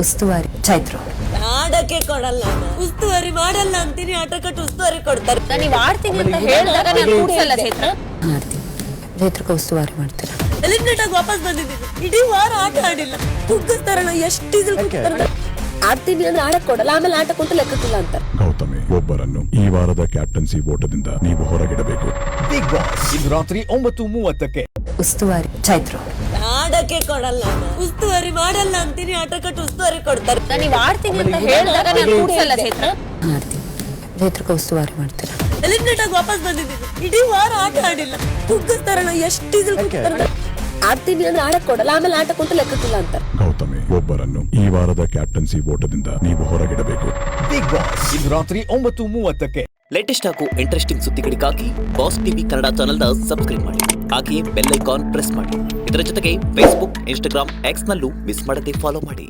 ಉಸ್ತುವಾರಿ ಚೈತ್ರ. ಆಡಕ್ಕೆ ಕೊಡಲ್ಲ, ಉಸ್ತುವಾರಿ ಮಾಡಲ್ಲ ಅಂತೀನಿ. ಆಟ ಕಟ್ಟು ಉಸ್ತುವಾರಿ ಕೊಡ್ತಾರೆ. ನೀವು ಆಡ್ತೀನಿ ಅಂತ ಹೇಳಿದಾಗ ನಾನು ಕೂಡ್ಸಲ್ಲ ಚೈತ್ರ. ಮಾಡ್ತೀನಿ, ಚೈತ್ರಕ್ಕೆ ಉಸ್ತುವಾರಿ ಮಾಡ್ತೀರಾ? ಎಲಿಮಿನೇಟ್ ಆಗಿ ವಾಪಸ್ ಬಂದಿದ್ದೀನಿ. ಇಡೀ ವಾರ ಆಟ ಆಡಿಲ್ಲ. ಕುಗ್ಗಿಸ್ತಾರಣ, ಎಷ್ಟು ಆಡ್ತೀನಿ ಅಂದ್ರೆ ಆಡಕ್ ಕೊಡಲ್ಲ, ಆಮೇಲೆ ಆಟ ಕುಂತ ಲೆಕ್ಕಕ್ಕಿಲ್ಲ ಅಂತ. ಗೌತಮಿ, ಒಬ್ಬರನ್ನು ಈ ವಾರದ ಕ್ಯಾಪ್ಟನ್ಸಿ ಓಟದಿಂದ ನೀವು ಹೊರಗಿಡಬೇಕು. ಬಿಗ್ ಬಾಸ್ ಇಂದು ರಾತ್ರಿ 9:30ಕ್ಕೆ. ಉಸ್ತುವಾರಿ ಚೈತ್ರ. ಆಡಕ್ಕೆ ಕೊಡಲ್ಲ, ಉಸ್ತುವಾರಿ ಮಾಡಲ್ಲ ಅಂತೀನಿ. ಆಟ ಕಟ್ಟು ಉಸ್ತುವಾರಿ ಕೊಡ್ತಾರೆ. ನೀವು ಆಡ್ತೀನಿ ಅಂತ ಹೇಳಿದಾಗ ನಾನು ಕೂಡ್ಸಲ್ಲ ಚೈತ್ರ. ಮಾಡ್ತೀನಿ, ಚೈತ್ರಕ್ಕೆ ಉಸ್ತುವಾರಿ ಮಾಡ್ತೀರಾ? ಎಲಿಮಿನೇಟ್ ಆಗಿ ವಾಪಸ್ ಬಂದಿದ್ದೀನಿ. ಇಡೀ ವಾರ ಆಟ ಆಡಿಲ್ಲ. ಕುಗ್ಗಿಸ್ತಾರಣ, ಎಷ್ಟು ಆಡ್ತೀನಿ ಅಂದ್ರೆ ಆಡಕ್ ಕೊಡಲ್ಲ, ಆಮೇಲೆ ಆಟ ಕುಂತ ಲೆಕ್ಕಕ್ಕಿಲ್ಲ ಅಂತ. ಗೌತಮಿ, ಒಬ್ಬರನ್ನು ಈ ವಾರದ ಕ್ಯಾಪ್ಟನ್ಸಿ ಓಟದಿಂದ ನೀವು ಹೊರಗಿಡಬೇಕು. ಬಿಗ್ ಬಾಸ್ ಇಂದು ರಾತ್ರಿ 9:30ಕ್ಕೆ. ಲೇಟೆಸ್ಟ್ ಹಾಗೂ ಇಂಟ್ರೆಸ್ಟಿಂಗ್ ಸುದ್ದಿಗಳಿಗಾಗಿ ಬಾಸ್ ಟಿವಿ ಕನ್ನಡ ಚಾನೆಲ್ನ ಸಬ್ಸ್ಕ್ರೈಬ್ ಮಾಡಿ. ಹಾಗೆಯೇ ಬೆಲ್ ಐಕಾನ್ ಪ್ರೆಸ್ ಮಾಡಿ. ಇದರ ಜೊತೆಗೆ ಫೇಸ್ಬುಕ್, ಇನ್ಸ್ಟಾಗ್ರಾಮ್, ಎಕ್ಸ್ ನಲ್ಲೂ ಮಿಸ್ ಮಾಡದೆ ಫಾಲೋ ಮಾಡಿ.